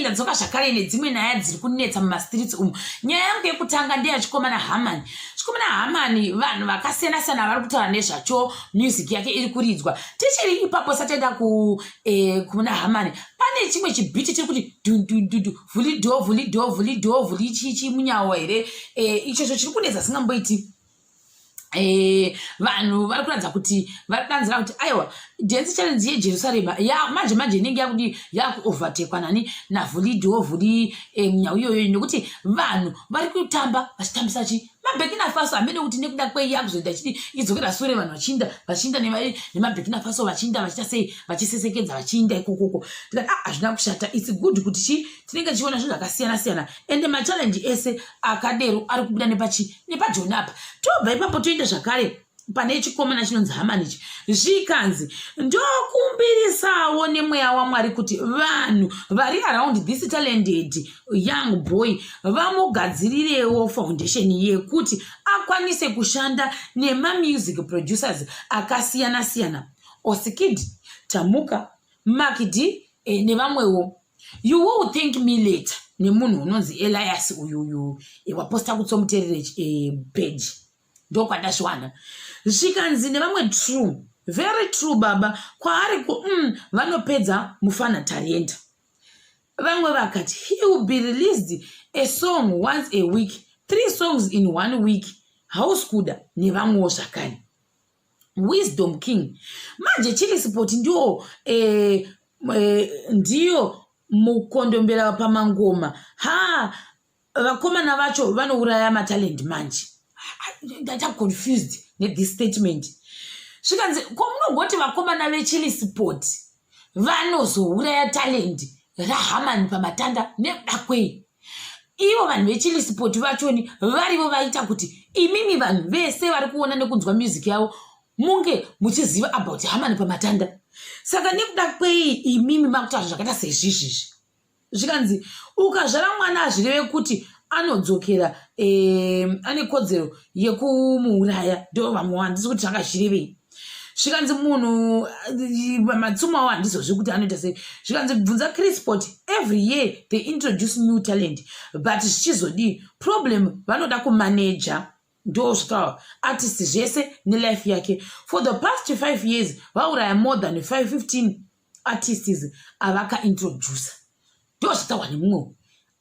tadzoka zvakare nedzimwe nyaya dziri kunetsa mumastreets umu. Nyaya yangu yekutanga ndeyachikomana Hamani. Chikomana Hamani vanhu vakasiyana-siyana vari kutaura nezvacho, music yake iri kuridzwa. Tichiri ipapo sataenda kuna Hamani, pane chimwe chibhiti chiri kuti dun vuli chichi munyawo here. Ichocho chiri kunetsa singamboiti. Vanhu vari kuratidza kuti vari kudanzira kuti aiwa dance challenge yeJerusarema manje inenge yakudi yakuovertakwa navhuli munyawo iyoyo, nekuti vanhu vari kutamba vachitambisa maBurkina Faso hamene kuti nekuda kweiya kuzoita chiti idzokera sure vanhu vachinda nemaBurkina Faso vachinda vachita sei vachisesekedza vachinda ikokoko. Tikati hazvina kushata, it's good kuti tinenge tichiona zvinhu zvakasiyana-siyana ende machallenge ese akadero ari kubuda nepaJonapa. Tobva ipapo toenda zvakare pane chikomana chinonzi Hamani ichi, zvikanzi ndokumbirisawo nemweya waMwari kuti vanhu vari around this talented young boy vamugadzirirewo foundation yekuti akwanise kushanda nemamusic producers akasiyana-siyana, Osikid, Tamuka, Makidi nevamwewo. You will thank me later nemunhu unonzi Elias uyuyu waposta kutsomuterere page ndokwandazviwana. Zvikanzi nevamwe true, very true baba, kwaari vanopedza mufana talent. Vamwe vakati he will be released a song once a week, 3 songs in 1 week. Hauskuda nevamwewo zvakare. Wisdom King manje Chili Sport ndiyo mukondombera pamangoma. Vakomana vacho vanouraya matalent manje. I'm confused with this statement. Zvikanzi komunongoti vakomana veChili Sport vanozouraya talent raHamani pamatanda nekuda kwei? Ivo vanhu veChili Sport vachoni varivo vaita kuti imimi vanhu vese vari kuona nekunzwa music yavo munge muchiziva about Hamani pamatanda. Saka nekuda kwei imimi makutaura zvakaita sezvizvi? Zvikanzi ukazvara mwana azvireve kuti anodzokera ane kodzero yekumuuraya, ndo vamwe handisi kuti zvangazvirevei. Zvikanzi munhu matsumo awo handizozvi kuti anoita sei. Zvikanzi bvunza Chris Sport, every year they introduce new talent but zvichizodii problem vanoda kumanaja, ndo zvikawa artist zvese nelife yake. For the past 5 years vauraya more than 15 artists avakaintroduce, ndo zvitawa nemumwe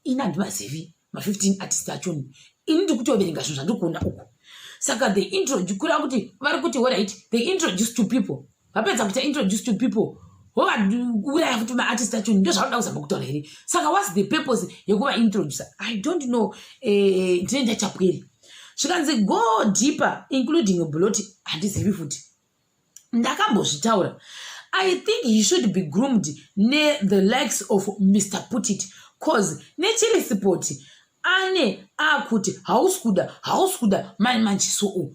ina ndimazivi ma15 artists achoni. Ini ndikutoverenga zvinhu zvandikuona uku. Saka they introduce kura kuti vari kuti what right, they introduce to people. Vapedza kuti introduce to people uraya kuti maartist achoni, ndo zvanoda kuzama kutaura here. Saka what's the purpose yekuva introduce? I don't know. Ndinenda chapweri. Zvikanzi go deeper including Buloti handizivi futi. Ndakambozvitaura. I think he should be groomed near the likes of Mr. Putit, cause neChili Sport ane akuti hauskuda manje so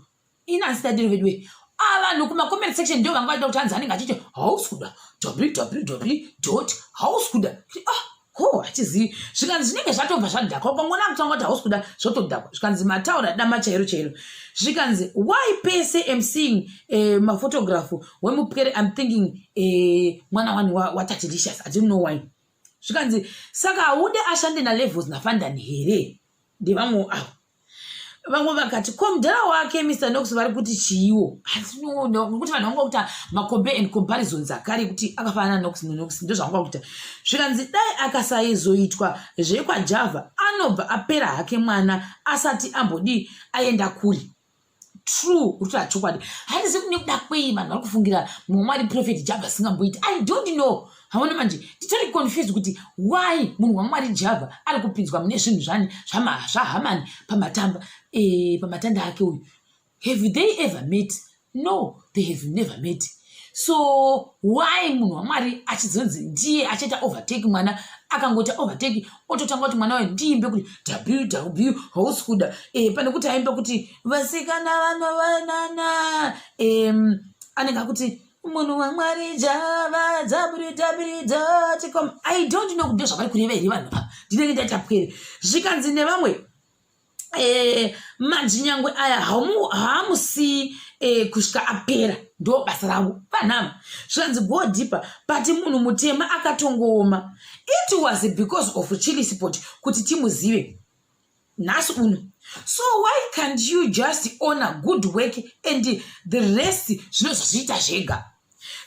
inasitadiri vedwe avanhu kuma-comment section ndio vanga vaita kuti hanzi anenge achiti hauskuda www.hauskuda hatizivi. Zvikanzi zvinenge zvatobva zvadhakwa kwangona mutanga kuti hauskuda zvotodhakwa. Zvikanzi mataura dama chairo. Zvikanzi why pese am seeing maphotograph wemupwere I'm thinking mwana wani watatilicious, I don't know why. Zvikanzi saka haude ashande nalevels nafandani here ndevamwe avo. Vamwe vakati komudhara wake Mr. Knox vari kuti chiiwo nokuti vanhu vanga kuita macompare and comparisons akare kuti akafanana Knox noNox, ndo zvanga kuita. Zvikanzi dai akasaizoitwa zvekwaJava anobva apera hake mwana asati ambodi aenda kuri. True, ruta chokwadi. Handisi nekuda kwei vanhu vari kufungira muMwari prophet Java singamboiti. I don't know. Haona manje titori confused kuti why munhu waMwari Java ari kupinzwa mune zvinhu zvaHamani pamatanda ake uyu. Have they ever met? No, they have never met. So why munhu waMwari achizonzi ndiye achaita overtake mwana, akangota overtake ototanga kuti mwana wayo ndiimbe kuti www hauskuda pane kuti aimba kuti vasikana vanovanana anenge akuti munhu waMwari Java www.com. I don't know kuti ndozvavari kureva here vanhu pa ndinenge ndatapwere. Zvikanzi nevamwe majinyangwe aya haamusi kusvika apera ndo basa ravo panhama zvanzi go deeper but munhu mutema akatongooma. It was because of Chilli Spot kuti timuzive nhasi uno. So why can't you just honor good work and the rest zvinozozviita zvega?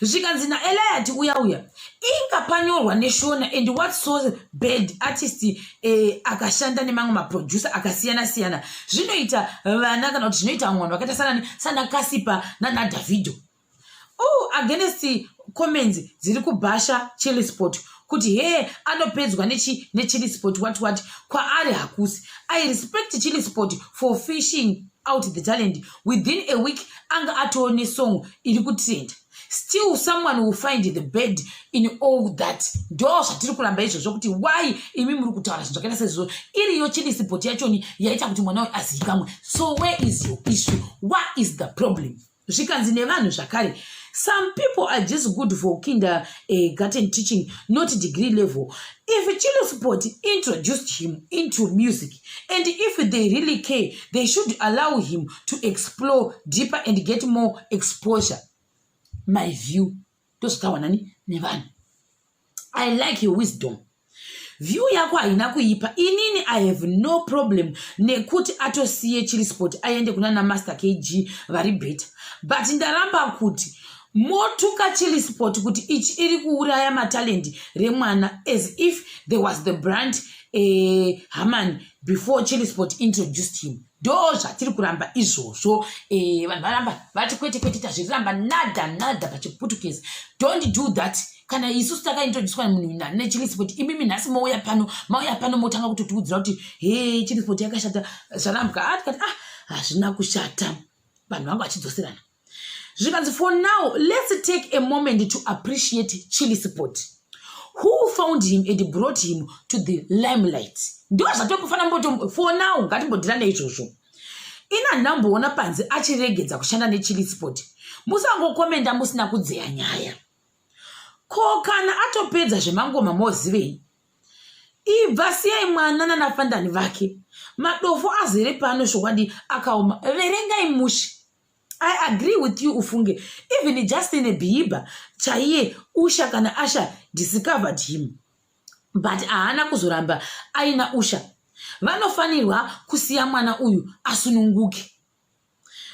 Zvikanzi naEliot uya ingapanyorwa neshona and what so bad artist akashanda nemamwe maproducer akasiyana zvinoita vana kana kuti zvinoita mwana wakaita sana Kasipa naDavido. Against comments dziri kubhasha Chilli Spot kuti anopedzwa neChilli Spot what kwaari hakusi. I respect Chilli Spot for fishing out the talent. Within a week anga atone song iri kutrend. Still someone will find the bad in all that. Ndo zvatiri kuramba izvozvo kuti why imi muri kutaura zvinhu zvakaita sezvo iriyo Chilli Spot yachoni yaita kuti mwana wayo azivikamwe. So where is your issue? What is the problem? Zvikanzi nevanhu zvakare, some people are just good for kindergarten teaching, not degree level. If Chilli Spot introduced him into music, and if they really care, they should allow him to explore deeper and get more exposure. My view. I like your wisdom. View yako haina kuipa. Inini I have no problem nekuti atosiye Chilli Spot aende kuna Master KG vari better. But ndaramba kuti motuka Chilli Spot kuti ichi iri kuuraya matalent remwana as if there was the brand Haman before Chilli Spot introduced him. Ndo zvatiri kuramba izvozvo. Vanhu varamba vati kwete tazviramba nada pachiputukezi. Don't do that. Kana isusu takaintroducwa nemunhu neChilli Spot, imimi nhasi mauya pano motanga kutotiudzira kuti Chilli Spot yakashata. Zvarambuka atikati hazvina kushata. Vanhu vangu vachidzoserana. Zvikanzi for now, let's take a moment to appreciate Chilli Spot, who found him and brought him to the limelight. Ndo zvatokufana mboto for now ngatimbondirane izvozvo. Ina namboona panze achiregedza kushanda neChilli Spot. Musangokomenda musina kudzeya nyaya. Ko kana atopedza zvemangoma mozivei. Ibva siyai mwana nanafandani vake. Madofo azere pano shokwadi akaoma. Verengai mushi. I agree with you ufunge. Even Justin Bieber chaiye Usha kana Asha discovered him. But haana kuzoramba aina Usha. Vanofanirwa kusiya mwana uyu asununguke.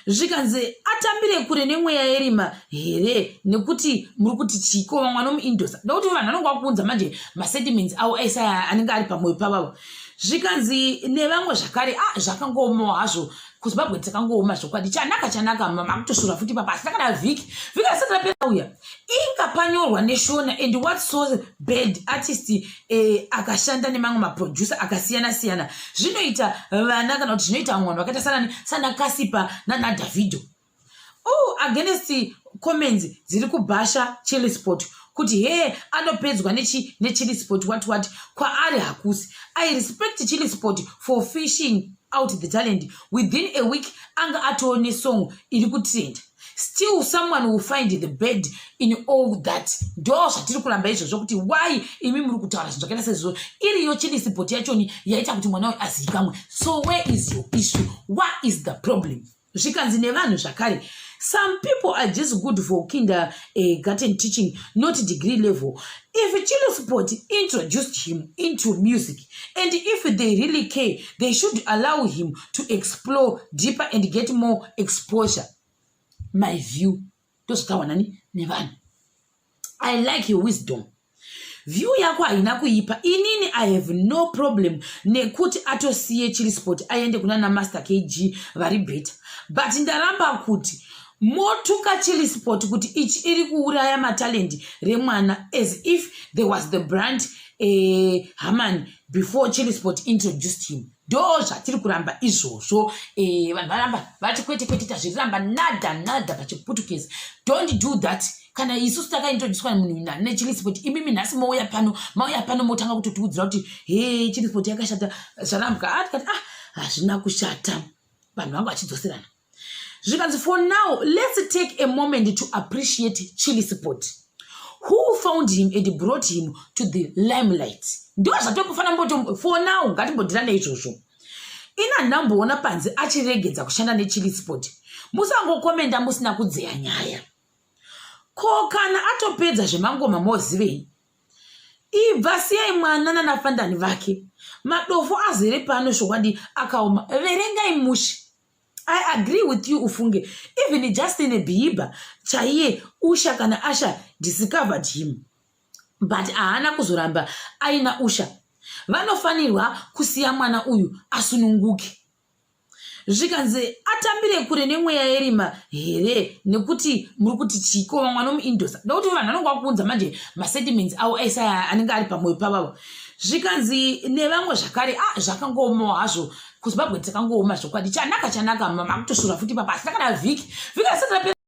Zvikanzi atambire kure nemweya yerima here nekuti muri kuti chiko mwana muindosa. Ndokuti vanhu vanongwa kuunza manje masentiments awo aisa anenge ari pamwoyo pavo. Zvikanzi nevamwe zvakare zvakangooma hazvo kuZimbabwe takangooma zvokwadi chanaka makutosura futi papasi takada vhiki asati rapera uya ingapanyorwa neshona and what so bad artist akashanda nemamwe maproducer akasiyana zvinoita vana kana kuti zvinoita mwana wakaita sana Kasipa naDavido. Against comments dziri kubhasha Chilli Spot kuti anopedzwa neChilli Spot what kwaari hakusi. I respect Chilli Spot for fishing out the talent. Within a week anga atone song iri kutrend. Still someone will find the bad in all that. Ndo zvatiri kuramba izvozvo kuti why imi muri kutaura zvinhu zvakaita sezvo iriyo Chilli Spot yachoni yaita kuti mwana wayo azivikamwe. So where is your issue? What is the problem? Zvikanzi nevanhu zvakare, some people are just good for kindergarten teaching, not degree level. If Chilli Spot introduced him into music, and if they really care, they should allow him to explore deeper and get more exposure. My view. I like your wisdom. View yako haina kuipa. Inini I have no problem nekuti atosiye Chilli Spot aende kuna Master KG vari better. But ndaramba kuti motuka Chilli Spot kuti ichi iri kuuraya matalent remwana as if there was the brand Haman before Chilli Spot introduced him. Ndo zvatiri kuramba izvozvo. Vanhu varamba vati kwete tazviramba nada pachiputukezi. Don't do that. Kana isusu takaintroducwa nemunhu neChilli Spot, imimi nhasi mauya pano motanga kutotiudzira kuti Chilli Spot yakashata. Zvarambuka atikati hazvina kushata. Vanhu vangu vachidzoserana. Zvikanzi for now, let's take a moment to appreciate Chilli Spot, who found him and brought him to the limelight. Ndo zvatokufana mboto for now ngatimbondirane izvozvo. ina ndamboona panze achiregedza kushanda neChilli Sport. Musangokomenda musina kudzeya nyaya. Ko kana atopedza zvemangoma mozivei. Ibva siyai mwana nanafandani vake. Madofo azere pano shokwadi akaoma. Verengai mushi. I agree with you ufunge. Even Justin Bieber chaiye Usha kana Asha discovered him. But haana kuzoramba aina Usha. Vanofanirwa kusiya mwana uyu asununguke. Zvikanzi atambire kure nemweya yerima here nekuti muri kuti chiko mwana muIndosa. Ndokuti vanhu vanonga kuunza manje masentiments awo ese anenge ari pamwoyo pavavo. Zvikanzi nevamwe zvakare zvakangooma hazvo kuZimbabwe takangooma zvokwadi chanaka makutosura futi papasi takada vhiki asati